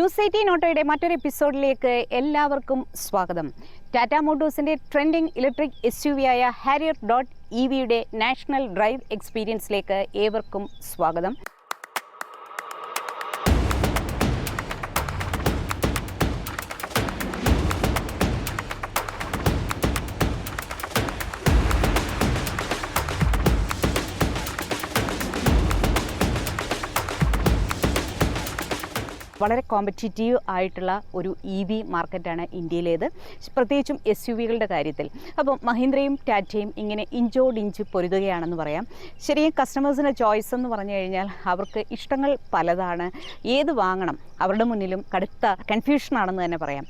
News 18 ഓട്ടോയുടെ മറ്റൊരു എപ്പിസോഡിലേക്ക് എല്ലാവർക്കും സ്വാഗതം. ടാറ്റ മോട്ടോഴ്സിന്റെ ട്രെൻഡിംഗ് ഇലക്ട്രിക് SUV ആയ ഹാരിയർ.EVയുടെ നാഷണൽ ഡ്രൈവ് എക്സ്പീരിയൻസിലേക്ക് ഏവർക്കും സ്വാഗതം. വളരെ കോമ്പറ്റീറ്റീവ് ആയിട്ടുള്ള ഒരു EV മാർക്കറ്റാണ് ഇന്ത്യയിലേത്, പ്രത്യേകിച്ചും SUVകളുടെ കാര്യത്തിൽ. അപ്പോൾ മഹീന്ദ്രയും ടാറ്റയും ഇങ്ങനെ ഇഞ്ചോടിഞ്ച് പൊരുതുകയാണെന്ന് പറയാം. ശരിയും കസ്റ്റമേഴ്സിൻ്റെ ചോയ്സ് എന്ന് പറഞ്ഞു കഴിഞ്ഞാൽ അവർക്ക് ഇഷ്ടങ്ങൾ പലതാണ്. ഏത് വാങ്ങണം അവരുടെ മുന്നിലും കടുത്ത കൺഫ്യൂഷനാണെന്ന് തന്നെ പറയാം.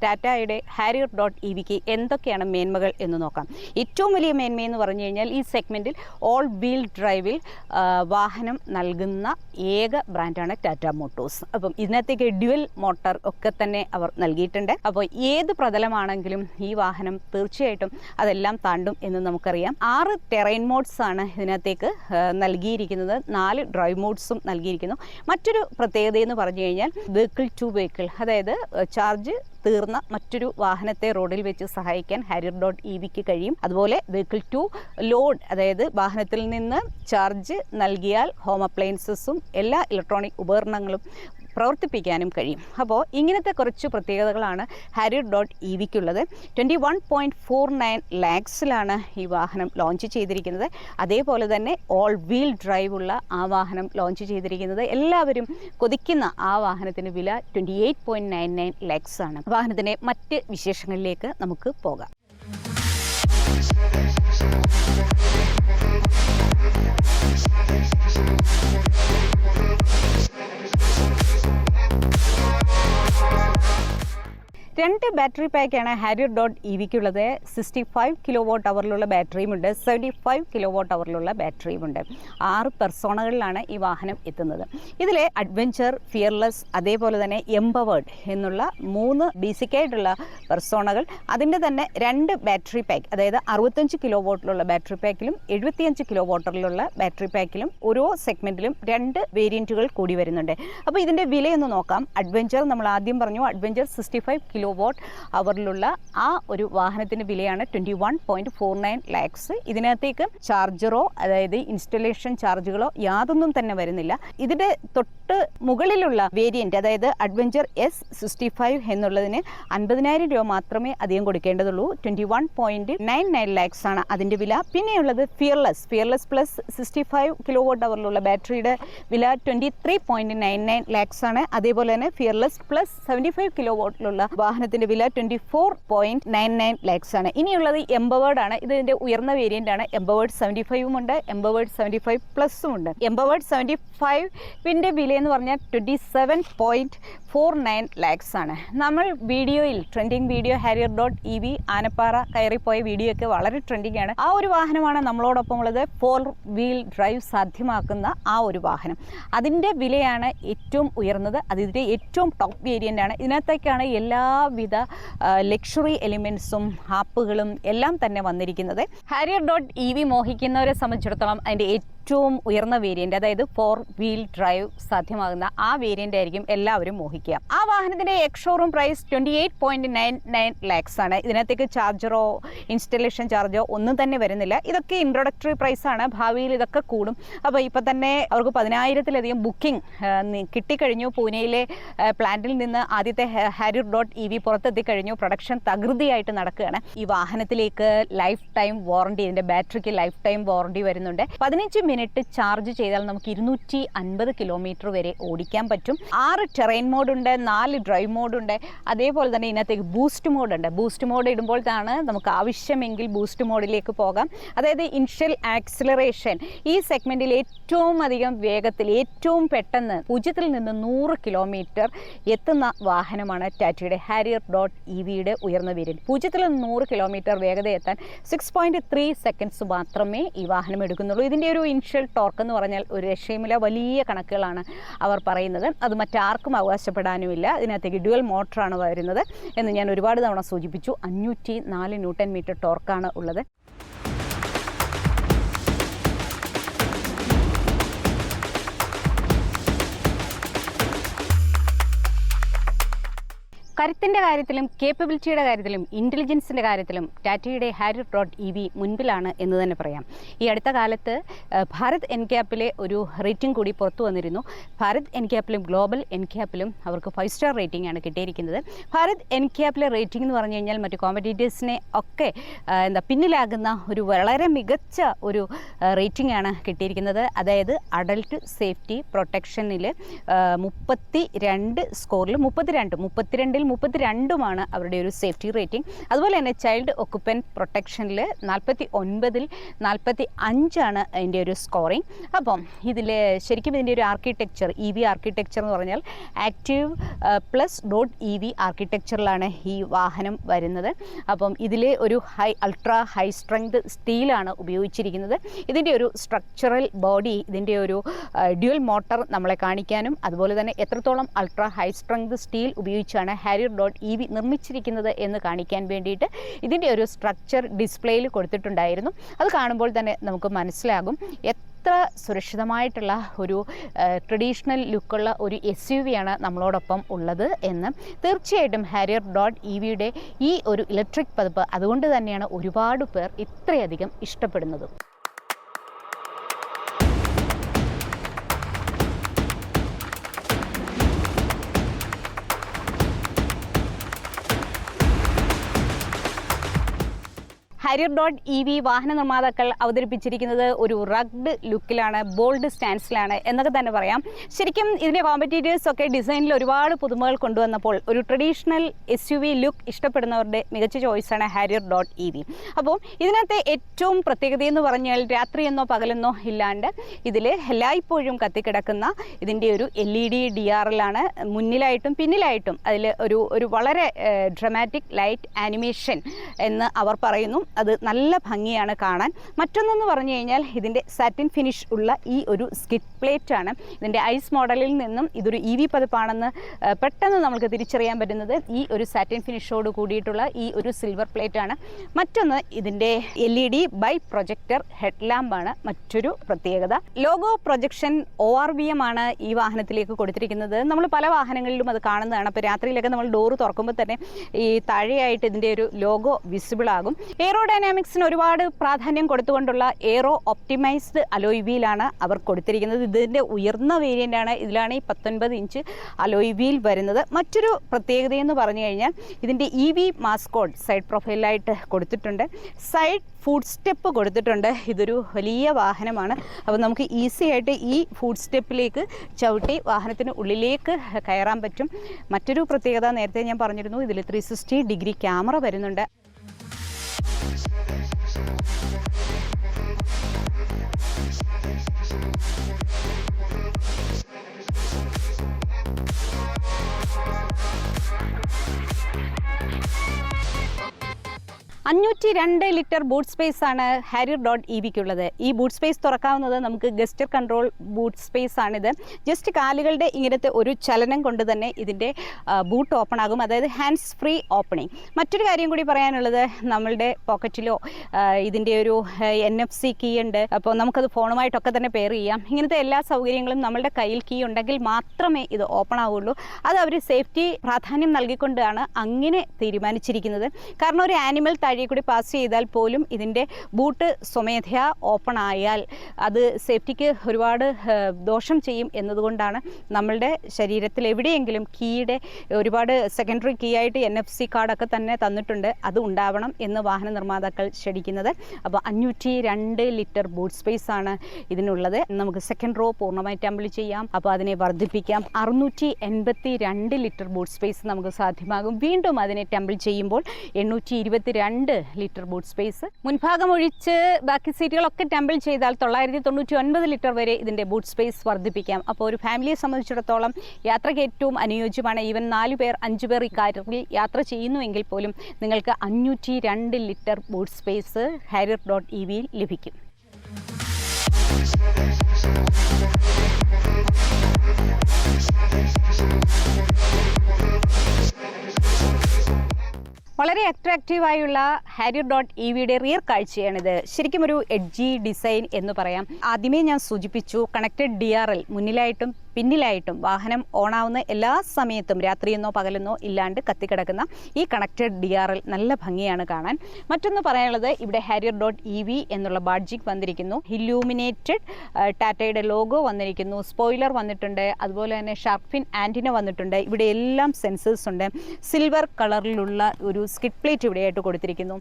ടാറ്റയുടെ ഹാരിയർ.EVക്ക് എന്തൊക്കെയാണ് മേന്മകൾ എന്ന് നോക്കാം. ഏറ്റവും വലിയ മേന്മയെന്ന് പറഞ്ഞു കഴിഞ്ഞാൽ ഈ സെഗ്മെൻറ്റിൽ ഓൾ വീൽ ഡ്രൈവിൽ വാഹനം നൽകുന്ന ഏക ബ്രാൻഡാണ് ടാറ്റ മോട്ടോഴ്സ്. അപ്പം ഇതിനകത്തേക്ക് ഡ്യുവൽ മോട്ടോർ ഒക്കെ തന്നെ അവർ നൽകിയിട്ടുണ്ട്. അപ്പോൾ ഏത് പ്രതലമാണെങ്കിലും ഈ വാഹനം തീർച്ചയായിട്ടും അതെല്ലാം താണ്ടും എന്ന് നമുക്കറിയാം. 6 ടെറൈൻ മോഡ്സ് ആണ് ഇതിനകത്തേക്ക് നൽകിയിരിക്കുന്നത്. 4 ഡ്രൈവ് മോഡ്സും നൽകിയിരിക്കുന്നു. മറ്റൊരു പ്രത്യേകത എന്ന് പറഞ്ഞു കഴിഞ്ഞാൽ വെഹിക്കിൾ ടു വെഹിക്കിൾ, അതായത് ചാർജ് തീർന്ന മറ്റൊരു വാഹനത്തെ റോഡിൽ വെച്ച് സഹായിക്കാൻ ഹാരിയർ.EVക്ക് കഴിയും. അതുപോലെ വെഹിക്കിൾ ടു ലോഡ്, അതായത് വാഹനത്തിൽ നിന്ന് ചാർജ് നൽകിയാൽ ഹോം അപ്ലയൻസസും എല്ലാ ഇലക്ട്രോണിക് ഉപകരണങ്ങളും പ്രവർത്തിപ്പിക്കാനും കഴിയും. അപ്പോൾ ഇങ്ങനത്തെ കുറച്ച് പ്രത്യേകതകളാണ് ഹാരിയർ.EVക്കുള്ളത്. 21.49 lakhsലാണ് ഈ വാഹനം ലോഞ്ച് ചെയ്തിരിക്കുന്നത്. അതേപോലെ തന്നെ ഓൾ വീൽ ഡ്രൈവ് ഉള്ള ആ വാഹനം ലോഞ്ച് ചെയ്തിരിക്കുന്നത്. എല്ലാവരും കൊതിക്കുന്ന ആ വാഹനത്തിന് വില 28.99 lakhs ആണ്. വാഹനത്തിൻ്റെ മറ്റ് വിശേഷങ്ങളിലേക്ക് നമുക്ക് പോകാം. രണ്ട് ബാറ്ററി പാക്കാണ് ഹാരിയർ.EVക്കുള്ളത്. 65 kWh ബാറ്ററിയുമുണ്ട്, 75 kWh ബാറ്ററിയുമുണ്ട്. 6 പെർസോണകളിലാണ് ഈ വാഹനം എത്തുന്നത്. ഇതിലെ അഡ്വഞ്ചർ, ഫിയർലെസ്, അതേപോലെ തന്നെ എംപവേർഡ് എന്നുള്ള 3 ബേസിക്കായിട്ടുള്ള പെർസോണകൾ. അതിൻ്റെ തന്നെ 2 ബാറ്ററി പാക്ക്, അതായത് 65 kW ബാറ്ററി പാക്കിലും 75 kW ബാറ്ററി പാക്കിലും ഓരോ സെഗ്മെൻറ്റിലും 2 വേരിയൻറ്റുകൾ കൂടി വരുന്നുണ്ട്. അപ്പോൾ ഇതിൻ്റെ വിലയൊന്ന് നോക്കാം. അഡ്വഞ്ചർ നമ്മൾ ആദ്യം പറഞ്ഞു, അഡ്വഞ്ചർ 65 kWh ആ ഒരു വാഹനത്തിൻ്റെ വിലയാണ് 21.49 lakhs. ഇതിനകത്തേക്ക് ചാർജറോ അതായത് ഇൻസ്റ്റലേഷൻ ചാർജുകളോ യാതൊന്നും തന്നെ വരുന്നില്ല. ഇതിൻ്റെ തൊട്ട് മുകളിലുള്ള വേരിയൻറ്റ്, അതായത് അഡ്വഞ്ചർ S65 എന്നുള്ളതിന് 50,000 രൂപ മാത്രമേ അധികം കൊടുക്കേണ്ടതുള്ളൂ. 21.99 lakhs ആണ് അതിൻ്റെ വില. പിന്നെയുള്ളത് ഫിയർലെസ് പ്ലസ് 65 kWh ബാറ്ററിയുടെ വില 23.99 lakhs ആണ്. അതേപോലെ തന്നെ ഫിയർലെസ് പ്ലസ് 75 kW വാഹനത്തിന്റെ വില 24.99 lakhs ആണ്. ഇനിയുള്ളത് എംപവേർഡ് ആണ്. ഇതിന്റെ ഉയർന്ന വേരിയന്റ് ആണ്. എംപവേർഡ് 75 ഉണ്ട്, എംപവേർഡ് 75 പ്ലസും ഉണ്ട്. എംപവേർഡ് 75ന്റെ വില എന്ന് പറഞ്ഞാൽ 27.49 lakhs ആണ്. നമ്മൾ വീഡിയോയിൽ ട്രെൻഡിങ് വീഡിയോ ഹാരിയർ.EV ആനപ്പാറ കയറിപ്പോയ വീഡിയോ ഒക്കെ വളരെ ട്രെൻഡിങ് ആണ്. ആ ഒരു വാഹനമാണ് നമ്മളോടൊപ്പം ഉള്ളത്. 4 വീൽ ഡ്രൈവ് സാധ്യമാക്കുന്ന ആ ഒരു വാഹനം. അതിൻ്റെ വിലയാണ് ഏറ്റവും ഉയർന്നത്. അതിൻ്റെ ഏറ്റവും ടോപ്പ് വേരിയന്റ് ആണ്. ഇതിനകത്തേക്കാണ് എല്ലാവിധ ലക്ഷറി എലിമെൻസും ആപ്പുകളും എല്ലാം തന്നെ വന്നിരിക്കുന്നത്. ഹാരിയർ.EV മോഹിക്കുന്നവരെ സംബന്ധിച്ചിടത്തോളം അതിൻ്റെ ഏറ്റവും ഉയർന്ന വേരിയന്റ്, അതായത് 4 വീൽ ഡ്രൈവ് സാധ്യമാകുന്ന ആ വേരിയന്റ് ആയിരിക്കും എല്ലാവരും മോഹിക്കുക. ആ വാഹനത്തിന്റെ എക്സ്-ഷോറൂം പ്രൈസ് 28.99 lakhs ആണ്. ഇതിനകത്തേക്ക് ചാർജറോ ഇൻസ്റ്റലേഷൻ ചാർജോ ഒന്നും തന്നെ വരുന്നില്ല. ഇതൊക്കെ ഇൻട്രൊഡക്ടറി പ്രൈസ് ആണ്. ഭാവിയിൽ ഇതൊക്കെ കൂടും. അപ്പോൾ ഇപ്പം തന്നെ അവർക്ക് 10,000-ലധികം ബുക്കിംഗ് കിട്ടിക്കഴിഞ്ഞു. പൂനെയിലെ പ്ലാന്റിൽ നിന്ന് ആദ്യത്തെ ഹാരിയർ.EV പുറത്തെത്തിക്കഴിഞ്ഞു. പ്രൊഡക്ഷൻ തകൃതിയായിട്ട് നടക്കുകയാണ്. ഈ വാഹനത്തിലേക്ക് ലൈഫ് ടൈം വാറണ്ടി, ഇതിന്റെ ബാറ്ററിക്ക് ലൈഫ് ടൈം വാറണ്ടി വരുന്നുണ്ട്. 15 മിനിറ്റ് ചാർജ് ചെയ്താൽ നമുക്ക് 250 കിലോമീറ്റർ വരെ ഓടിക്കാൻ പറ്റും. 6 ടെറൈൻ മോഡ് ഉണ്ട്, 4 ഡ്രൈവ് മോഡ് ഉണ്ട്. അതേപോലെ തന്നെ ഇതിനകത്തേക്ക് ബൂസ്റ്റ് മോഡ് ഉണ്ട്. ബൂസ്റ്റ് മോഡ് ഇടുമ്പോഴാണ് നമുക്ക് ആവശ്യമെങ്കിൽ ബൂസ്റ്റ് മോഡിലേക്ക് പോകാം. അതായത് ഇനിഷ്യൽ ആക്സിലറേഷൻ ഈ സെഗ്മെന്റിൽ ഏറ്റവും അധികം വേഗത്തിൽ, ഏറ്റവും പെട്ടെന്ന് 0 നിന്ന് 100 കിലോമീറ്റർ എത്തുന്ന വാഹനമാണ് ടാറ്റയുടെ ഹാരിയർ.EVയുടെ ഉയർന്ന വേരിയന്റ്. 0 നിന്ന് 100 കിലോമീറ്റർ വേഗത എത്താൻ 6.3 seconds മാത്രമേ ഈ വാഹനം എടുക്കുന്നുള്ളൂ. ഇതിൻ്റെ ഒരു പൊട്ടൻഷ്യൽ ടോർക്ക് എന്ന് പറഞ്ഞാൽ ഒരു രക്ഷയുമില്ല, വലിയ കണക്കുകളാണ് അവർ പറയുന്നത്. അത് മറ്റാർക്കും അവകാശപ്പെടാനുമില്ല. ഇതിനകത്തേക്ക് ഡ്യുവൽ മോട്ടറാണ് വരുന്നത് എന്ന് ഞാൻ ഒരുപാട് തവണ സൂചിപ്പിച്ചു. 504 ന്യൂട്ടൺ മീറ്റർ ടോർക്കാണ് ഉള്ളത്. കരുത്തിൻ്റെ കാര്യത്തിലും കേപ്പബിലിറ്റിയുടെ കാര്യത്തിലും ഇൻ്റലിജൻസിൻ്റെ കാര്യത്തിലും ടാറ്റയുടെ Harrier.ev മുൻപിലാണ് എന്ന് തന്നെ പറയാം. ഈ അടുത്ത കാലത്ത് ഭാരത് എൻക്യാപ്പിലെ ഒരു റേറ്റിംഗ് കൂടി പുറത്തു വന്നിരുന്നു. ഭാരത് എൻക്യാപ്പിലും ഗ്ലോബൽ എൻക്യാപ്പിലും അവർക്ക് 5 സ്റ്റാർ റേറ്റിംഗ് ആണ് കിട്ടിയിരിക്കുന്നത്. ഭാരത് എൻക്യാപ്പിലെ റേറ്റിംഗ് എന്ന് പറഞ്ഞു കഴിഞ്ഞാൽ മറ്റു കോമ്പറ്റീറ്റേഴ്സിനെ ഒക്കെ പിന്നിലാകുന്ന ഒരു വളരെ മികച്ച ഒരു റേറ്റിംഗ് ആണ് കിട്ടിയിരിക്കുന്നത്. അതായത് അഡൽട്ട് സേഫ്റ്റി പ്രൊട്ടക്ഷനിൽ 32 സ്കോറിൽ 32 32മാണ് അവരുടെ ഒരു സേഫ്റ്റി റേറ്റിംഗ്. അതുപോലെ തന്നെ ചൈൽഡ് ഒക്കുപ്പൻറ്റ് പ്രൊട്ടക്ഷനിൽ 49ൽ 45ആണ് അതിൻ്റെ ഒരു സ്കോറിങ്. അപ്പം ഇതിൽ ശരിക്കും ഇതിൻ്റെ ഒരു ആർക്കിടെക്ചർ EV ആർക്കിടെക്ചർ എന്ന് പറഞ്ഞാൽ ആക്റ്റീവ് പ്ലസ് .ev ആർക്കിടെക്ചറിലാണ് ഈ വാഹനം വരുന്നത്. അപ്പം ഇതിൽ ഒരു അൾട്രാ ഹൈ സ്ട്രെങ്ത് സ്റ്റീലാണ് ഉപയോഗിച്ചിരിക്കുന്നത്. ഇതിൻ്റെ ഒരു സ്ട്രക്ചറൽ ബോഡി, ഇതിൻ്റെ ഒരു ഡ്യുവൽ മോട്ടർ നമ്മളെ കാണിക്കാനും അതുപോലെ തന്നെ എത്രത്തോളം അൾട്രാ ഹൈ സ്ട്രെങ്ത് സ്റ്റീൽ ഉപയോഗിച്ചാണ് Harrier.ev നിർമ്മിച്ചിരിക്കുന്നത് എന്ന് കാണിക്കാൻ വേണ്ടിയിട്ട് ഇതിൻ്റെ ഒരു സ്ട്രക്ചർ ഡിസ്പ്ലേയിൽ കൊടുത്തിട്ടുണ്ടായിരുന്നു. അത് കാണുമ്പോൾ തന്നെ നമുക്ക് മനസ്സിലാകും എത്ര സുരക്ഷിതമായിട്ടുള്ള ഒരു ട്രഡീഷണൽ ലുക്കുള്ള ഒരു SUV ആണ് നമ്മളോടൊപ്പം ഉള്ളത് എന്ന്. തീർച്ചയായിട്ടും Harrier.ev ഈ ഒരു ഇലക്ട്രിക് പതിപ്പ് അതുകൊണ്ട് തന്നെയാണ് ഒരുപാട് പേർ ഇത്രയധികം ഇഷ്ടപ്പെടുന്നത്. Harrier.ev വാഹന നിർമ്മാതാക്കൾ അവതരിപ്പിച്ചിരിക്കുന്നത് ഒരു റഗ്ഡ് ലുക്കിലാണ്, ബോൾഡ് സ്റ്റാൻസിലാണ് എന്നൊക്കെ തന്നെ പറയാം. ശരിക്കും ഇതിൻ്റെ കോമ്പറ്റീറ്റേഴ്സ് ഒക്കെ ഡിസൈനിൽ ഒരുപാട് പുതുമകൾ കൊണ്ടുവന്നപ്പോൾ ഒരു ട്രഡീഷണൽ SUV ലുക്ക് ഇഷ്ടപ്പെടുന്നവരുടെ മികച്ച ചോയ്സാണ് Harrier.ev. അപ്പോൾ ഇതിനകത്തെ ഏറ്റവും പ്രത്യേകതയെന്ന് പറഞ്ഞാൽ രാത്രിയെന്നോ പകലെന്നോ ഇല്ലാണ്ട് ഇതിൽ എല്ലായ്പ്പോഴും കത്തിക്കിടക്കുന്ന ഇതിൻ്റെ ഒരു LED DRL മുന്നിലായിട്ടും പിന്നിലായിട്ടും. അതിൽ ഒരു വളരെ ഡ്രമാറ്റിക് ലൈറ്റ് ആനിമേഷൻ എന്ന് അവർ പറയുന്നു. അത് നല്ല ഭംഗിയാണ് കാണാൻ. മറ്റൊന്നെന്ന് പറഞ്ഞു കഴിഞ്ഞാൽ ഇതിൻ്റെ സാറ്റിൻ ഫിനിഷ് ഉള്ള ഈ ഒരു സ്കിഡ് പ്ലേറ്റ് ആണ്. ഇതിൻ്റെ ഐസ് മോഡലിൽ നിന്നും ഇതൊരു EV പതിപ്പാണെന്ന് പെട്ടെന്ന് നമുക്ക് തിരിച്ചറിയാൻ പറ്റുന്നത് ഈ ഒരു സാറ്റിൻ ഫിനിഷോട് കൂടിയിട്ടുള്ള ഈ ഒരു സിൽവർ പ്ലേറ്റ് ആണ്. മറ്റൊന്ന് ഇതിൻ്റെ LED ബൈ പ്രൊജക്ടർ ഹെഡ് ലാമ്പാണ് മറ്റൊരു പ്രത്യേകത. ലോഗോ പ്രൊജക്ഷൻ ORVM ആണ് ഈ വാഹനത്തിലേക്ക് കൊടുത്തിരിക്കുന്നത്. നമ്മൾ പല വാഹനങ്ങളിലും അത് കാണുന്നതാണ്. അപ്പോൾ രാത്രിയിലൊക്കെ നമ്മൾ ഡോറ് തുറക്കുമ്പോൾ തന്നെ ഈ താഴെയായിട്ട് ഇതിൻ്റെ ഒരു ലോഗോ വിസിബിൾ ആകും. എയറോഡൈനാമിക്സിന് ഒരുപാട് പ്രാധാന്യം കൊടുത്തുകൊണ്ടുള്ള എയറോ ഒപ്റ്റിമൈസ്ഡ് അലോയ് വീലാണ് അവർ കൊടുത്തിരിക്കുന്നത്. ഇതിൻ്റെ ഉയർന്ന വേരിയൻ്റാണ്. ഇതിലാണ് ഈ 19 ഇഞ്ച് അലോയ് വീൽ വരുന്നത്. മറ്റൊരു പ്രത്യേകതയെന്ന് പറഞ്ഞു കഴിഞ്ഞാൽ ഇതിൻ്റെ EV മാസ്കോട്ട് സൈഡ് പ്രൊഫൈലായിട്ട് കൊടുത്തിട്ടുണ്ട്. സൈഡ് ഫുഡ് സ്റ്റെപ്പ് കൊടുത്തിട്ടുണ്ട്. ഇതൊരു വലിയ വാഹനമാണ്. അപ്പോൾ നമുക്ക് ഈസി ആയിട്ട് ഈ ഫുഡ് സ്റ്റെപ്പിലേക്ക് ചവിട്ടി വാഹനത്തിന് ഉള്ളിലേക്ക് കയറാൻ പറ്റും. മറ്റൊരു പ്രത്യേകത നേരത്തെ ഞാൻ പറഞ്ഞിരുന്നു, ഇതിൽ 360 ഡിഗ്രി ക്യാമറ വരുന്നുണ്ട്. $502 ലിറ്റർ ബൂട്ട് സ്പേസ് ആണ് Harrier.ev-ക്കുള്ളത്. ഈ ബൂട്ട് സ്പേസ് തുറക്കാവുന്നത് നമുക്ക് ഗസ്റ്റർ കൺട്രോൾ ബൂട്ട് സ്പേസ് ആണിത്. ജസ്റ്റ് കാലുകളുടെ ഇങ്ങനത്തെ ഒരു ചലനം കൊണ്ട് തന്നെ ഇതിൻ്റെ ബൂട്ട് ഓപ്പൺ ആകും. അതായത് ഹാൻഡ്സ് ഫ്രീ ഓപ്പണിംഗ്. മറ്റൊരു കാര്യം കൂടി പറയാനുള്ളത്, നമ്മളുടെ പോക്കറ്റിലോ ഇതിൻ്റെ ഒരു NFC കീ ഉണ്ട്. അപ്പോൾ നമുക്കത് ഫോണുമായിട്ടൊക്കെ തന്നെ പെയർ ചെയ്യാം. ഇങ്ങനത്തെ എല്ലാ സൗകര്യങ്ങളും നമ്മളുടെ കയ്യിൽ കീ ഉണ്ടെങ്കിൽ മാത്രമേ ഇത് ഓപ്പൺ ആവുള്ളൂ. അത് അവർ സേഫ്റ്റി പ്രാധാന്യം നൽകിക്കൊണ്ടാണ് അങ്ങനെ തീരുമാനിച്ചിരിക്കുന്നത്. കാരണം ഒരു ആനിമൽ കൂടി പാസ് ചെയ്താൽ പോലും ഇതിൻ്റെ ബൂട്ട് സ്വമേധയാ ഓപ്പൺ ആയാൽ അത് സേഫ്റ്റിക്ക് ഒരുപാട് ദോഷം ചെയ്യും എന്നതുകൊണ്ടാണ് നമ്മളുടെ ശരീരത്തിൽ എവിടെയെങ്കിലും കീയുടെ ഒരുപാട് സെക്കൻഡറി കീ ആയിട്ട് NFC കാർഡൊക്കെ തന്നെ തന്നിട്ടുണ്ട്, അത് ഉണ്ടാവണം എന്ന് വാഹന നിർമ്മാതാക്കൾ ക്ഷണിക്കുന്നത്. അപ്പോൾ 502 ലിറ്റർ ബൂട്ട് സ്പേസ് ആണ് ഇതിനുള്ളത്. നമുക്ക് സെക്കൻഡ് റോ പൂർണ്ണമായിട്ട് അമ്പിളി ചെയ്യാം. അപ്പോൾ അതിനെ വർദ്ധിപ്പിക്കാം. 682 ലിറ്റർ ബൂട്ട് സ്പേസ് നമുക്ക് സാധ്യമാകും. വീണ്ടും അതിനെ ടംബിൾ ചെയ്യുമ്പോൾ 822 ലിറ്റർ ബൂട്ട് സ്പേസ്. മുൻഭാഗം ഒഴിച്ച് ബാക്കി സീറ്റുകളൊക്കെ ടംബിൾ ചെയ്താൽ 999 ലിറ്റർ വരെ ഇതിൻ്റെ ബൂട്ട് സ്പേസ് വർദ്ധിപ്പിക്കാം. അപ്പോൾ ഒരു ഫാമിലിയെ സംബന്ധിച്ചിടത്തോളം യാത്രയ്ക്ക് ഏറ്റവും അനുയോജ്യമാണ്. ഈവൻ 4 പേർ 5 പേർ ഈ കാറിൽ യാത്ര ചെയ്യുന്നുവെങ്കിൽ പോലും നിങ്ങൾക്ക് 502 ലിറ്റർ ബൂട്ട് സ്പേസ് Harrier.ev ലഭിക്കും. വളരെ അട്രാക്റ്റീവായുള്ള Harrier.EVയുടെ റിയർ കാഴ്ചയാണിത്. ശരിക്കും ഒരു എഡ്ജി ഡിസൈൻ എന്ന് പറയാം. ആദ്യമേ ഞാൻ സൂചിപ്പിച്ചു, കണക്റ്റഡ് DRL മുന്നിലായിട്ടും പിന്നിലായിട്ടും വാഹനം ഓണാവുന്ന എല്ലാ സമയത്തും രാത്രിയെന്നോ പകലെന്നോ ഇല്ലാണ്ട് കത്തിക്കിടക്കുന്ന ഈ കണക്റ്റഡ് DRL നല്ല ഭംഗിയാണ് കാണാൻ. മറ്റൊന്ന് പറയാനുള്ളത്, ഇവിടെ Harrier.EV എന്നുള്ള ബാഡ്ജിങ് വന്നിരിക്കുന്നു. ഇല്യൂമിനേറ്റഡ് ടാറ്റയുടെ ലോഗോ വന്നിരിക്കുന്നു. സ്പോയിലർ വന്നിട്ടുണ്ട്. അതുപോലെ തന്നെ ഷാർക്ക് ഫിൻ ആൻറ്റിന വന്നിട്ടുണ്ട്. ഇവിടെ എല്ലാം സെൻസേഴ്സ് ഉണ്ട്. സിൽവർ കളറിലുള്ള ഒരു സ്കിഡ് പ്ലേറ്റ് ഇവിടെയായിട്ട് കൊടുത്തിരിക്കുന്നു.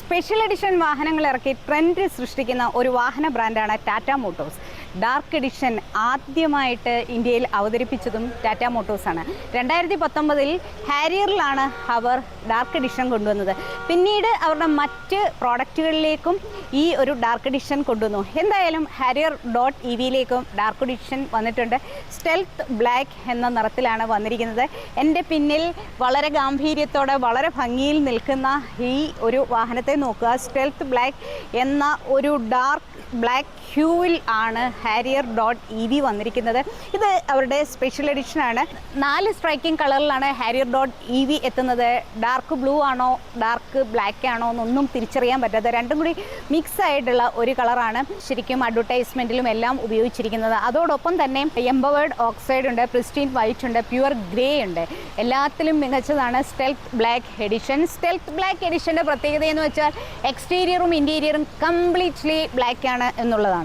സ്പെഷ്യൽ എഡിഷൻ വാഹനങ്ങൾ ഇറക്കി ട്രെൻഡ് സൃഷ്ടിക്കുന്ന ഒരു വാഹന ബ്രാൻഡാണ് ടാറ്റ മോട്ടോഴ്സ്. ഡാർക്ക് എഡിഷൻ ആദ്യമായിട്ട് ഇന്ത്യയിൽ അവതരിപ്പിച്ചതും ടാറ്റ മോട്ടോഴ്സാണ്. 2019 ഹാരിയറിലാണ് അവർ ഡാർക്ക് എഡിഷൻ കൊണ്ടുവന്നത്. പിന്നീട് അവരുടെ മറ്റ് പ്രോഡക്റ്റുകളിലേക്കും ഈ ഒരു ഡാർക്ക് എഡിഷൻ കൊണ്ടുവന്നു. എന്തായാലും Harrier.EVയിലേക്കും ഡാർക്ക് എഡിഷൻ വന്നിട്ടുണ്ട്. സ്റ്റെൽത്ത് ബ്ലാക്ക് എന്ന നിറത്തിലാണ് വന്നിരിക്കുന്നത്. എൻ്റെ പിന്നിൽ വളരെ ഗാംഭീര്യത്തോടെ വളരെ ഭംഗിയിൽ നിൽക്കുന്ന ഈ ഒരു വാഹനത്തെ നോക്കുക. സ്റ്റെൽത്ത് ബ്ലാക്ക് എന്ന ഒരു ഡാർക്ക് ബ്ലാക്ക് ഹ്യൂവിൽ ആണ് Harrier.EV വന്നിരിക്കുന്നത്. ഇത് അവരുടെ സ്പെഷ്യൽ എഡിഷനാണ്. 4 സ്ട്രൈക്കിംഗ് കളറിലാണ് Harrier.EV എത്തുന്നത്. ഡാർക്ക് ബ്ലൂ ആണോ ഡാർക്ക് ബ്ലാക്ക് ആണോ എന്നൊന്നും തിരിച്ചറിയാൻ പറ്റാത്ത രണ്ടും കൂടി മിക്സ് ആയിട്ടുള്ള ഒരു കളറാണ് ശരിക്കും അഡ്വർടൈസ്മെൻറ്റിലും എല്ലാം ഉപയോഗിച്ചിരിക്കുന്നത്. അതോടൊപ്പം തന്നെ എംപവേർഡ് ഓക്സൈഡ് ഉണ്ട്, പ്രിസ്റ്റീൻ വൈറ്റ് ഉണ്ട്, പ്യുവർ ഗ്രേ ഉണ്ട്. എല്ലാത്തിലും മികച്ചതാണ് stealth black edition. Stealth black എഡിഷൻ്റെ പ്രത്യേകത എന്ന് വെച്ചാൽ എക്സ്റ്റീരിയറും ഇൻറ്റീരിയറും കംപ്ലീറ്റ്ലി ബ്ലാക്ക് ആണ് എന്നുള്ളതാണ്.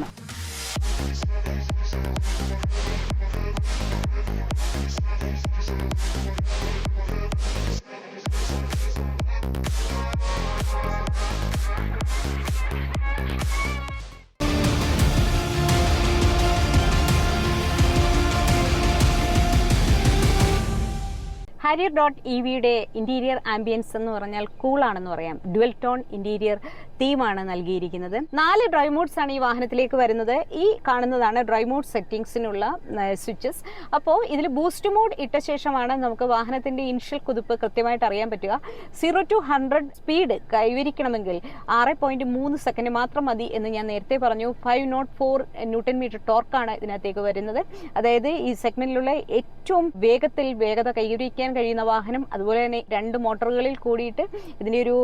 Harrier.EVയുടെ ഇൻറ്റീരിയർ ആംബിയൻസ് എന്ന് പറഞ്ഞാൽ കൂളാണെന്ന് പറയാം. ഡ്യുവൽ ടോൺ ഇൻറ്റീരിയർ തീമാണ് നൽകിയിരിക്കുന്നത്. 4 ഡ്രൈവ് മോഡ്സ് ആണ് ഈ വാഹനത്തിലേക്ക് വരുന്നത്. ഈ കാണുന്നതാണ് ഡ്രൈവ് മോഡ് സെറ്റിംഗ്സിനുള്ള സ്വിച്ചസ്. അപ്പോൾ ഇതിൽ ബൂസ്റ്റ് മോഡ് ഇട്ട ശേഷമാണ് നമുക്ക് വാഹനത്തിൻ്റെ ഇനിഷ്യൽ കുതിപ്പ് കൃത്യമായിട്ട് അറിയാൻ പറ്റുക. 0 to 100 സ്പീഡ് കൈവരിക്കണമെങ്കിൽ 6.3 സെക്കൻഡ് മാത്രം മതി എന്ന് ഞാൻ നേരത്തെ പറഞ്ഞു. 504 ന്യൂട്ടൺ മീറ്റർ ടോർക്കാണ് ഇതിനകത്തേക്ക് വരുന്നത്. അതായത് ഈ സെഗ്മെന്റിലുള്ള ഏറ്റവും വേഗത കൈവരിക്കാൻ കഴിയുന്ന വാഹനം. അതുപോലെ തന്നെ 2 മോട്ടോറുകളിൽ കൂടിയിട്ട് ഇതിൻ്റെ ഒരു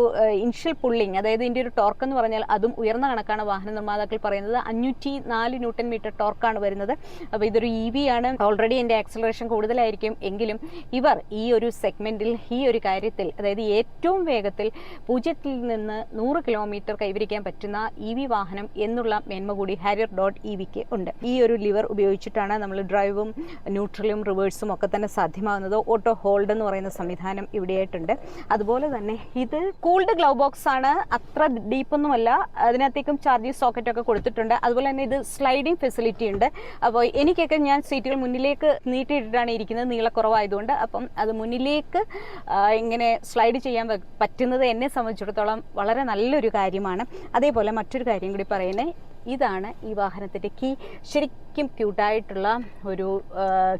ഇനിഷ്യൽ പുള്ളിങ്, അതായത് ഇതിൻ്റെ ഒരു ടോർക്ക് എന്ന് പറഞ്ഞാൽ അതും ഉയർന്ന കണക്കാണ് വാഹന നിർമ്മാതാക്കൾ പറയുന്നത്. 504 ന്യൂട്ടൺ മീറ്റർ ടോർക്കാണ് വരുന്നത്. അപ്പോൾ ഇതൊരു EV ആണ്. ഓൾറെഡി എൻ്റെ ആക്സലറേഷൻ കൂടുതലായിരിക്കും എങ്കിലും ഇവർ ഈ ഒരു സെഗ്മെന്റിൽ ഈ ഒരു കാര്യത്തിൽ, അതായത് ഏറ്റവും വേഗത്തിൽ 0 നിന്ന് 100 കിലോമീറ്റർ കൈവരിക്കാൻ പറ്റുന്ന EV വാഹനം എന്നുള്ള മേന്മ കൂടി Harrier.EVക്ക് ഉണ്ട്. ഈ ഒരു ലിവർ ഉപയോഗിച്ചിട്ടാണ് നമ്മൾ ഡ്രൈവും ന്യൂട്രലും റിവേഴ്സും ഒക്കെ തന്നെ സാധ്യമാകുന്നത്. ഓട്ടോ ഹോൾഡ് എന്ന് പറയുന്ന സംവിധാനം ഇവിടെയായിട്ടുണ്ട്. അതുപോലെ തന്നെ ഇത് കൂൾഡ് ഗ്ലൗ ബോക്സ് ആണ്. അത്ര ഡീപ്പൊന്നുമല്ല. അതിനകത്തേക്കും ചാർജിങ് സോക്കറ്റ് ഒക്കെ കൊടുത്തിട്ടുണ്ട്. അതുപോലെ തന്നെ ഇത് സ്ലൈഡിങ് ഫെസിലിറ്റി ഉണ്ട്. അപ്പോൾ എനിക്കൊക്കെ ഞാൻ സീറ്റുകൾ മുന്നിലേക്ക് നീട്ടിയിട്ടിട്ടാണ് ഇരിക്കുന്നത്, നീളക്കുറവായതുകൊണ്ട്. അപ്പം അത് മുന്നിലേക്ക് ഇങ്ങനെ സ്ലൈഡ് ചെയ്യാൻ പറ്റുന്നത് എന്നെ സംബന്ധിച്ചിടത്തോളം വളരെ നല്ലൊരു കാര്യമാണ്. അതേപോലെ മറ്റൊരു കാര്യം കൂടി പറയുന്നത്, ഇതാണ് ഈ വാഹനത്തിൻ്റെ കീ. ശരിക്കും ക്യൂട്ടായിട്ടുള്ള ഒരു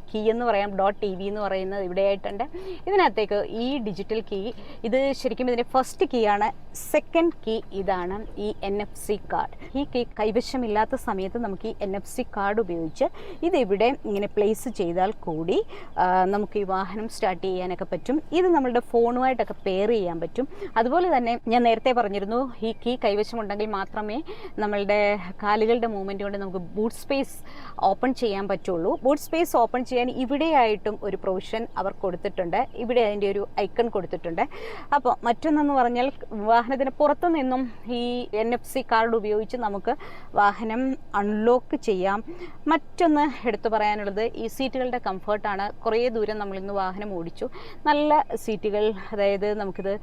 കീ എന്ന് പറയാം. .EV എന്ന് പറയുന്നത് ഇവിടെയായിട്ടുണ്ട്. ഇതിനകത്തേക്ക് ഈ ഡിജിറ്റൽ കീ, ഇത് ശരിക്കും ഇതിൻ്റെ ഫസ്റ്റ് കീ ആണ്. സെക്കൻഡ് കീ ഇതാണ്, ഈ NFC കാർഡ്. ഈ കീ കൈവശമില്ലാത്ത സമയത്ത് നമുക്ക് ഈ NFC കാർഡ് ഉപയോഗിച്ച് ഇതിവിടെ ഇങ്ങനെ പ്ലേസ് ചെയ്താൽ കൂടി നമുക്ക് ഈ വാഹനം സ്റ്റാർട്ട് ചെയ്യാനൊക്കെ പറ്റും. ഇത് നമ്മളുടെ ഫോണുമായിട്ടൊക്കെ പെയർ ചെയ്യാൻ പറ്റും. അതുപോലെ തന്നെ ഞാൻ നേരത്തെ പറഞ്ഞിരുന്നു, ഈ കീ കൈവശമുണ്ടെങ്കിൽ മാത്രമേ നമ്മളുടെ കാലുകളുടെ മൂവ്മെൻറ്റ് കൊണ്ട് നമുക്ക് ബൂട്ട് സ്പേസ് ഓപ്പൺ ചെയ്യാൻ പറ്റുള്ളൂ. ബൂട്ട് സ്പേസ് ഓപ്പൺ ചെയ്യാൻ ഇവിടെയായിട്ടും ഒരു പ്രൊവിഷൻ അവർ കൊടുത്തിട്ടുണ്ട്. ഇവിടെ അതിൻ്റെ ഒരു ഐക്കൺ കൊടുത്തിട്ടുണ്ട്. അപ്പോൾ മറ്റൊന്നെന്ന് പറഞ്ഞാൽ വാഹനത്തിന് പുറത്തു നിന്നും ഈ NFC കാർഡ് ഉപയോഗിച്ച് നമുക്ക് വാഹനം അൺലോക്ക് ചെയ്യാം. മറ്റൊന്ന് എടുത്തു പറയാനുള്ളത്, ഈ സീറ്റുകളുടെ കംഫർട്ടാണ്. കുറേ ദൂരം നമ്മളിന്ന് വാഹനം ഓടിച്ചു. നല്ല സീറ്റുകൾ, അതായത് നമുക്കിത്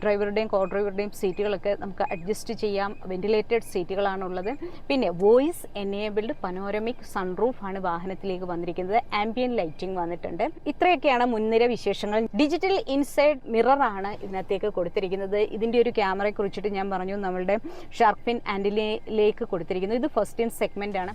ഡ്രൈവറുടെയും കോ ഡ്രൈവറുടെയും സീറ്റുകളൊക്കെ നമുക്ക് അഡ്ജസ്റ്റ് ചെയ്യാം. വെന്റിലേറ്റഡ് സീറ്റുകളാണുള്ളത്. പിന്നെ വോയിസ് എനേബിൾഡ് പനോരമിക് സൺറൂഫ് ആണ് വാഹനത്തിലേക്ക് വന്നിരിക്കുന്നത്. ആംബിയൻ ലൈറ്റിംഗ് വന്നിട്ടുണ്ട്. ഇത്രയൊക്കെയാണ് മുൻനിര വിശേഷങ്ങൾ. ഡിജിറ്റൽ ഇൻസൈഡ് മിറർ ആണ് ഇതിനകത്തേക്ക് കൊടുത്തിരിക്കുന്നത്. ഇതിൻ്റെ ഒരു ക്യാമറയെ കുറിച്ചിട്ട് ഞാൻ പറഞ്ഞു, നമ്മളുടെ ഷാർക്ക് ഫിൻ ആൻറ്റിനയിലേക്ക് കൊടുത്തിരിക്കുന്നു. ഇത് ഫസ്റ്റ് ഇൻ സെഗ്മെന്റ് ആണ്.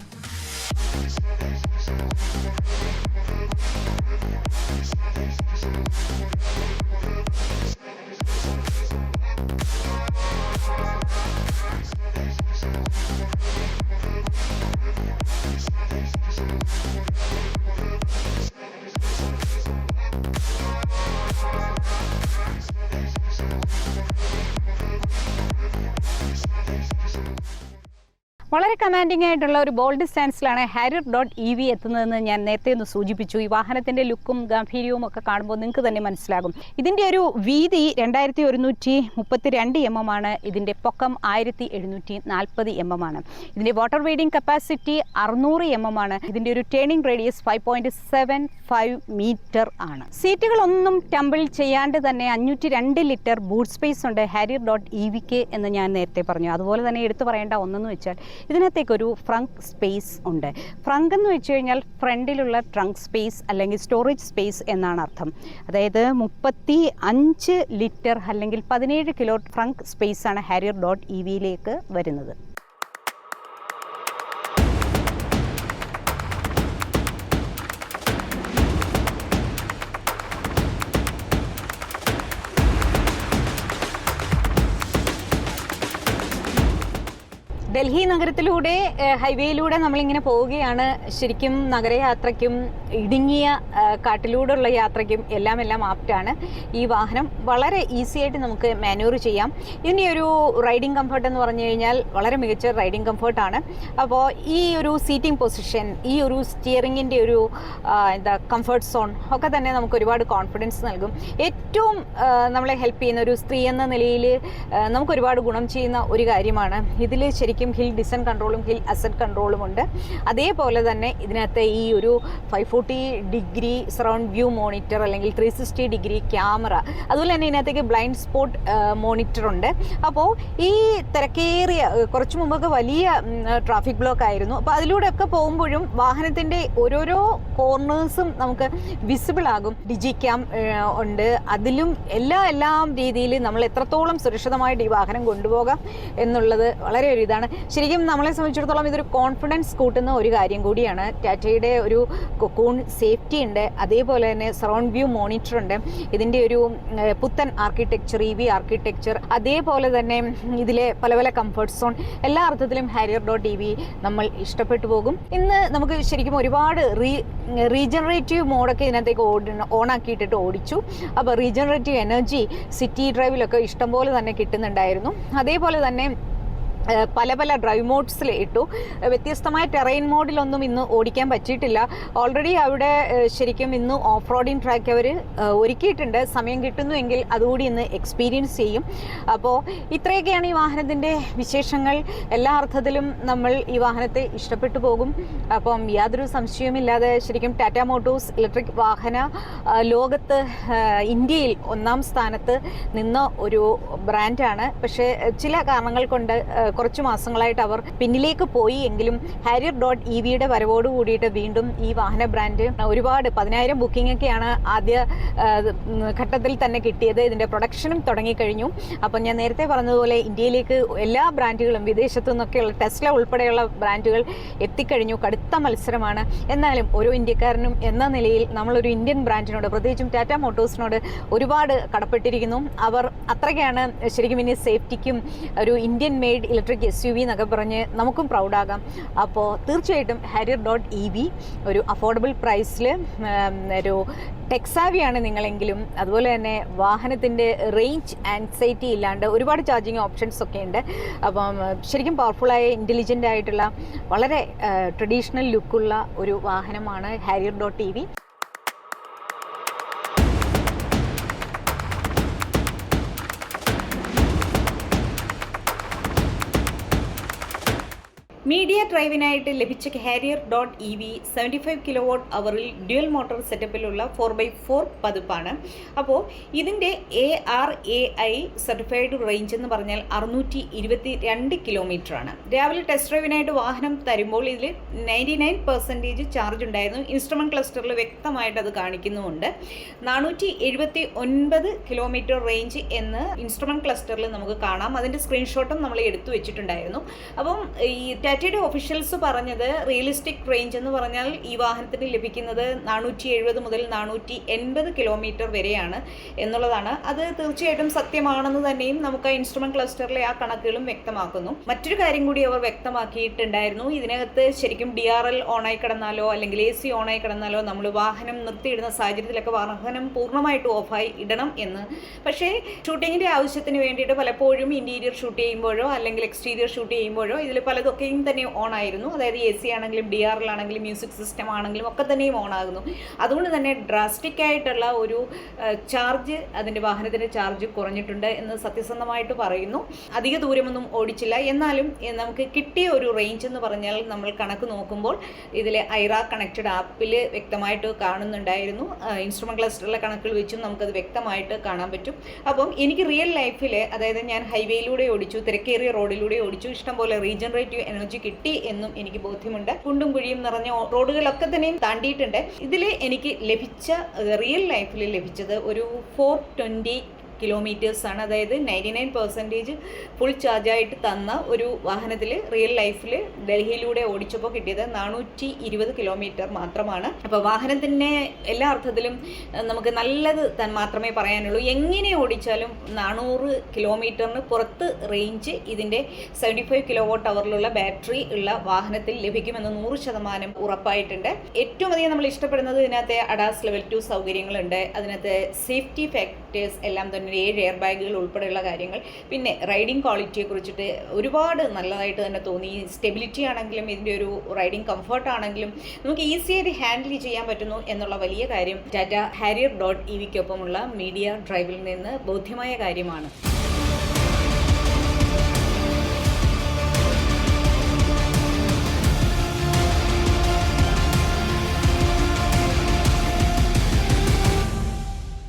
വളരെ കമാൻഡിംഗ് ആയിട്ടുള്ള ഒരു ബോൾഡ് സ്റ്റാൻസിലാണ് harrier.ev എത്തുന്നതെന്ന് ഞാൻ നേരത്തെ ഒന്ന് സൂചിപ്പിച്ചു. ഈ വാഹനത്തിൻ്റെ ലുക്കും ഗാംഭീര്യവും ഒക്കെ കാണുമ്പോൾ നിങ്ങൾക്ക് തന്നെ മനസ്സിലാകും. ഇതിൻ്റെ ഒരു വീതി 2132 mm ആണ്. ഇതിൻ്റെ പൊക്കം 1740 mm ആണ്. ഇതിൻ്റെ വാട്ടർ വെയ്ഡിംഗ് കപ്പാസിറ്റി 600 mm ആണ്. ഇതിൻ്റെ ഒരു ടേണിംഗ് റേഡിയസ് 5.75 മീറ്റർ ആണ്. സീറ്റുകളൊന്നും ടമ്പിൾ ചെയ്യാണ്ട് തന്നെ 502 ലിറ്റർ ബൂട്ട് സ്പേസ് ഉണ്ട് harrier.evക്ക് എന്ന് ഞാൻ നേരത്തെ പറഞ്ഞു. അതുപോലെ തന്നെ എടുത്തു പറയേണ്ട ഒന്നെന്ന് വെച്ചാൽ ഇതിനകത്തേക്കൊരു ഫ്രങ്ക് സ്പേസ് ഉണ്ട്. ഫ്രങ്ക് എന്ന് വെച്ച് കഴിഞ്ഞാൽ ഫ്രണ്ടിലുള്ള ട്രങ്ക് സ്പേസ് അല്ലെങ്കിൽ സ്റ്റോറേജ് സ്പേസ് എന്നാണ് അർത്ഥം. അതായത് 35 ലിറ്റർ അല്ലെങ്കിൽ 17 കിലോ ഫ്രങ്ക് സ്പേസാണ് harrier.evയിലേക്ക് വരുന്നത്. ഡൽഹി നഗരത്തിലൂടെ ഹൈവേയിലൂടെ നമ്മളിങ്ങനെ പോവുകയാണ്. ശരിക്കും നഗരയാത്രയ്ക്കും ഇടുങ്ങിയ കാട്ടിലൂടെയുള്ള യാത്രയ്ക്കും എല്ലാം ആപ്റ്റാണ്. ഈ വാഹനം വളരെ ഈസി ആയിട്ട് നമുക്ക് മാനൂവർ ചെയ്യാം. ഇതിൻ്റെ ഒരു റൈഡിംഗ് കംഫർട്ട് എന്ന് പറഞ്ഞു കഴിഞ്ഞാൽ വളരെ മികച്ച റൈഡിംഗ് കംഫർട്ടാണ്. അപ്പോൾ ഈ ഒരു സീറ്റിംഗ് പൊസിഷൻ, ഈ ഒരു സ്റ്റിയറിങ്ങിൻ്റെ ഒരു കംഫർട്ട് സോൺ ഒക്കെ തന്നെ നമുക്ക് ഒരുപാട് കോൺഫിഡൻസ് നൽകും. ഏറ്റവും നമ്മളെ ഹെൽപ്പ് ചെയ്യുന്ന ഒരു സ്ത്രീ എന്ന നിലയിൽ നമുക്ക് ഒരുപാട് ഗുണം ചെയ്യുന്ന ഒരു കാര്യമാണ്. ഇതിൽ ശരിക്കും ഹിൽ ഡിസെൻറ്റ് കൺട്രോളും ഹിൽ അസെറ്റ് കൺട്രോളും ഉണ്ട്. അതേപോലെ തന്നെ ഇതിനകത്ത് ഈ ഒരു 540 ഡിഗ്രി സറൗണ്ട് വ്യൂ മോണിറ്റർ അല്ലെങ്കിൽ 360 ഡിഗ്രി ക്യാമറ, അതുപോലെ തന്നെ ഇതിനകത്തേക്ക് ബ്ലൈൻഡ് സ്പോട്ട് മോണിറ്റർ ഉണ്ട്. അപ്പോൾ ഈ തിരക്കേറിയ കുറച്ച് മുമ്പൊക്കെ വലിയ ട്രാഫിക് ബ്ലോക്ക് ആയിരുന്നു. അപ്പോൾ അതിലൂടെയൊക്കെ പോകുമ്പോഴും വാഹനത്തിൻ്റെ ഓരോരോ കോർണേഴ്സും നമുക്ക് വിസിബിൾ ആകും. ഡിജി ക്യാം ഉണ്ട്. അതിലും എല്ലാം രീതിയിൽ നമ്മൾ എത്രത്തോളം സുരക്ഷിതമായിട്ട് ഈ വാഹനം കൊണ്ടുപോകാം എന്നുള്ളത് വളരെ ഒരു ഇതാണ്. ശരിക്കും നമ്മളെ സംബന്ധിച്ചിടത്തോളം ഇതൊരു കോൺഫിഡൻസ് കൂട്ടുന്ന ഒരു കാര്യം കൂടിയാണ്. ടാറ്റയുടെ ഒരു കൊക്കൂൺ സേഫ്റ്റി ഉണ്ട്. അതേപോലെ തന്നെ സറൗണ്ട് വ്യൂ മോണിറ്റർ ഉണ്ട്. ഇതിൻ്റെ ഒരു പുത്തൻ ആർക്കിടെക്ചർ, EV ആർക്കിടെക്ചർ, അതേപോലെ തന്നെ ഇതിലെ പല കംഫർട്ട് സോൺ, എല്ലാ അർത്ഥത്തിലും harrier.ev നമ്മൾ ഇഷ്ടപ്പെട്ടു പോകും. ഇന്ന് നമുക്ക് ശരിക്കും ഒരുപാട് റീജനറേറ്റീവ് മോഡൊക്കെ ഇതിനകത്തേക്ക് ഓണാക്കിയിട്ടിട്ട് ഓടിച്ചു. അപ്പോൾ റീജനറേറ്റീവ് എനർജി സിറ്റി ഡ്രൈവിലൊക്കെ ഇഷ്ടംപോലെ തന്നെ കിട്ടുന്നുണ്ടായിരുന്നു. അതേപോലെ തന്നെ പല ഡ്രൈവ് മോഡ്സിൽ ഇട്ടു. വ്യത്യസ്തമായ ടെറൈൻ മോഡിലൊന്നും ഇന്ന് ഓടിക്കാൻ പറ്റിയിട്ടില്ല. ഓൾറെഡി അവിടെ ശരിക്കും ഇന്ന് ഓഫ് റോഡിങ് ട്രാക്ക് അവർ ഒരുക്കിയിട്ടുണ്ട്. സമയം കിട്ടുന്നുവെങ്കിൽ അതുകൂടി ഇന്ന് എക്സ്പീരിയൻസ് ചെയ്യും. അപ്പോൾ ഇത്രയൊക്കെയാണ് ഈ വാഹനത്തിൻ്റെ വിശേഷങ്ങൾ. എല്ലാ അർത്ഥത്തിലും നമ്മൾ ഈ വാഹനത്തെ ഇഷ്ടപ്പെട്ടു പോകും. അപ്പം യാതൊരു സംശയവുമില്ലാതെ ശരിക്കും ടാറ്റ മോട്ടോഴ്സ് ഇലക്ട്രിക് വാഹന ലോകത്ത് ഇന്ത്യയിൽ 1ാം സ്ഥാനത്ത് നിന്ന ഒരു ബ്രാൻഡാണ്. പക്ഷേ ചില കാരണങ്ങൾ കൊണ്ട് കുറച്ച് മാസങ്ങളായിട്ട് അവർ പിന്നിലേക്ക് പോയി എങ്കിലും harrier.evയുടെ വരവോട് കൂടിയിട്ട് വീണ്ടും ഈ വാഹന ബ്രാൻഡ് ഒരുപാട് 10,000 ബുക്കിംഗ് ഒക്കെയാണ് ആദ്യ ഘട്ടത്തിൽ തന്നെ കിട്ടിയത്. ഇതിൻ്റെ പ്രൊഡക്ഷനും തുടങ്ങിക്കഴിഞ്ഞു. അപ്പം ഞാൻ നേരത്തെ പറഞ്ഞതുപോലെ ഇന്ത്യയിലേക്ക് എല്ലാ ബ്രാൻഡുകളും വിദേശത്തു നിന്നൊക്കെയുള്ള ടെസ്ല ഉൾപ്പെടെയുള്ള ബ്രാൻഡുകൾ എത്തിക്കഴിഞ്ഞു. കടുത്ത മത്സരമാണ്. എന്നാലും ഓരോ ഇന്ത്യക്കാരനും എന്ന നിലയിൽ നമ്മളൊരു ഇന്ത്യൻ ബ്രാൻഡിനോട്, പ്രത്യേകിച്ചും ടാറ്റ മോട്ടോഴ്സിനോട് ഒരുപാട് കടപ്പെട്ടിരിക്കുന്നു. അവർ അത്രയ്ക്കാണ് ശരിക്കും ഇനി സേഫ്റ്റിക്കും ഒരു ഇന്ത്യൻ മെയ്ഡ് ഇലക്ട്രിക് SUV എന്നൊക്കെ പറഞ്ഞ് നമുക്കും പ്രൗഡാകാം. അപ്പോൾ തീർച്ചയായിട്ടും harrier.ev ഒരു അഫോർഡബിൾ പ്രൈസിൽ ഒരു ടെക്സാവിയാണ് നിങ്ങളെങ്കിലും, അതുപോലെ തന്നെ വാഹനത്തിൻ്റെ റേഞ്ച് ആൻസൈറ്റി ഇല്ലാണ്ട് ഒരുപാട് ചാർജിങ് ഓപ്ഷൻസ് ഒക്കെ ഉണ്ട്. അപ്പം ശരിക്കും പവർഫുള്ളായ ഇൻ്റലിജൻ്റ് ആയിട്ടുള്ള വളരെ ട്രഡീഷണൽ ലുക്കുള്ള ഒരു വാഹനമാണ് harrier.ev. മീഡിയ ഡ്രൈവിനായിട്ട് ലഭിച്ച harrier.ev 75 kW അവറിൽ ഡ്യുവൽ മോട്ടോർ സെറ്റപ്പിലുള്ള 4x4 പതിപ്പാണ്. അപ്പോൾ ഇതിൻ്റെ ARAI സർട്ടിഫൈഡ് റേഞ്ച് എന്ന് പറഞ്ഞാൽ 622 കിലോമീറ്ററാണ്. രാവിലെ ടെസ്റ്റ് ഡ്രൈവിനായിട്ട് വാഹനം തരുമ്പോൾ ഇതിൽ 99% ചാർജ് ഉണ്ടായിരുന്നു. ഇൻസ്ട്രുമെൻറ്റ് ക്ലസ്റ്ററിൽ വ്യക്തമായിട്ട് അത് കാണിക്കുന്നുമുണ്ട്. 479 കിലോമീറ്റർ റേഞ്ച് എന്ന് ഇൻസ്ട്രുമെൻറ്റ് ക്ലസ്റ്ററിൽ നമുക്ക് കാണാം. അതിൻ്റെ സ്ക്രീൻഷോട്ടും നമ്മൾ എടുത്തു വെച്ചിട്ടുണ്ടായിരുന്നു. അപ്പം ഈ ടാറ്റയുടെ ഒഫീഷ്യൽസ് പറഞ്ഞത് റിയലിസ്റ്റിക് റേഞ്ച് എന്ന് പറഞ്ഞാൽ ഈ വാഹനത്തിന് ലഭിക്കുന്നത് 470 മുതൽ 480 കിലോമീറ്റർ വരെയാണ് എന്നുള്ളതാണ്. അത് തീർച്ചയായിട്ടും സത്യമാണെന്ന് തന്നെയും നമുക്ക് ഇൻസ്ട്രുമെന്റ് ക്ലസ്റ്ററിലെ ആ കണക്കുകളും വ്യക്തമാക്കുന്നു. മറ്റൊരു കാര്യം കൂടി അവർ വ്യക്തമാക്കിയിട്ടുണ്ടായിരുന്നു. ഇതിനകത്ത് ശരിക്കും DRL ഓണായി കിടന്നാലോ അല്ലെങ്കിൽ AC ഓണായി കിടന്നാലോ നമ്മൾ വാഹനം നിർത്തിയിടുന്ന സാഹചര്യത്തിലൊക്കെ വാഹനം പൂർണ്ണമായിട്ട് ഓഫായി ഇടണം എന്ന്. പക്ഷേ ഷൂട്ടിങ്ങിൻ്റെ ആവശ്യത്തിന് വേണ്ടിയിട്ട് പലപ്പോഴും ഇൻറ്റീരിയർ ഷൂട്ട് ചെയ്യുമ്പോഴോ അല്ലെങ്കിൽ എക്സ്റ്റീരിയർ ഷൂട്ട് ചെയ്യുമ്പോഴോ ഇതിൽ പലതൊക്കെയും തന്നെ ഓൺ ആയിരുന്നു. അതായത് AC ആണെങ്കിലും DRL ആണെങ്കിലും മ്യൂസിക് സിസ്റ്റം ആണെങ്കിലും ഒക്കെ തന്നെയും ഓൺ ആകുന്നു. അതുകൊണ്ട് തന്നെ ഡ്രാസ്റ്റിക് ആയിട്ടുള്ള ഒരു ചാർജ്, അതിൻ്റെ വാഹനത്തിൻ്റെ ചാർജ് കുറഞ്ഞിട്ടുണ്ട് എന്ന് സത്യസന്ധമായിട്ട് പറയുന്നു. അധിക ദൂരമൊന്നും ഓടിച്ചില്ല. എന്നാലും നമുക്ക് കിട്ടിയ ഒരു റേഞ്ച് എന്ന് പറഞ്ഞാൽ നമ്മൾ കണക്ക് നോക്കുമ്പോൾ ഇതിൽ ഐറ കണക്റ്റഡ് ആപ്പിൽ വ്യക്തമായിട്ട് കാണുന്നുണ്ടായിരുന്നു. ഇൻസ്ട്രുമെന്റ് ക്ലസ്റ്ററിലെ കണക്കുകൾ വെച്ചും നമുക്കത് വ്യക്തമായിട്ട് കാണാൻ പറ്റും. അപ്പം എനിക്ക് റിയൽ ലൈഫിൽ, അതായത് ഞാൻ ഹൈവേയിലൂടെ ഓടിച്ചു, തിരക്കേറിയ റോഡിലൂടെ ഓടിച്ചു, ഇഷ്ടംപോലെ റീജനറേറ്റീവ് എനർജി കിട്ടി എന്നും എനിക്ക് ബോധ്യമുണ്ട്. കുണ്ടും കുഴിയും നിറഞ്ഞ റോഡുകളൊക്കെ തന്നെയും താണ്ടിയിട്ടുണ്ട്. ഇതിൽ എനിക്ക് ലഭിച്ച റിയൽ ലൈഫിൽ ലഭിച്ചത് ഒരു 420 കിലോമീറ്റേഴ്സാണ്. അതായത് 99% ഫുൾ ചാർജായിട്ട് തന്ന ഒരു വാഹനത്തിൽ റിയൽ ലൈഫിൽ ഡൽഹിയിലൂടെ ഓടിച്ചപ്പോൾ കിട്ടിയത് 420 കിലോമീറ്റർ മാത്രമാണ്. അപ്പോൾ വാഹനത്തിൻ്റെ എല്ലാ അർത്ഥത്തിലും നമുക്ക് നല്ലത് മാത്രമേ പറയാനുള്ളൂ. എങ്ങനെ ഓടിച്ചാലും 400 കിലോമീറ്ററിന് പുറത്ത് റേഞ്ച് ഇതിൻ്റെ 75 kWh ബാറ്ററി ഉള്ള വാഹനത്തിൽ ലഭിക്കുമെന്ന് 100% ഉറപ്പായിട്ടുണ്ട്. ഏറ്റവും അധികം നമ്മൾ ഇഷ്ടപ്പെടുന്നത് ഇതിനകത്തെ ADAS ലെവൽ 2 സൗകര്യങ്ങളുണ്ട്. അതിനകത്ത് സേഫ്റ്റി ഫാക്ടേഴ്സ് എല്ലാം തന്നെ 7 എയർ ബാഗുകൾ ഉൾപ്പെടെയുള്ള കാര്യങ്ങൾ. പിന്നെ റൈഡിങ് ക്വാളിറ്റിയെ കുറിച്ചിട്ട് ഒരുപാട് നല്ലതായിട്ട് തന്നെ തോന്നി. സ്റ്റെബിലിറ്റി ആണെങ്കിലും ഇതിൻ്റെ ഒരു റൈഡിങ് കംഫർട്ട് നമുക്ക് ഈസിയായിട്ട് ഹാൻഡിൽ ചെയ്യാൻ പറ്റുന്നു എന്നുള്ള വലിയ കാര്യം ടാറ്റ ഹാരിയർ.EVയ്ക്കൊപ്പമുള്ള മീഡിയ ഡ്രൈവിൽ നിന്ന് ബോധ്യമായ കാര്യമാണ്.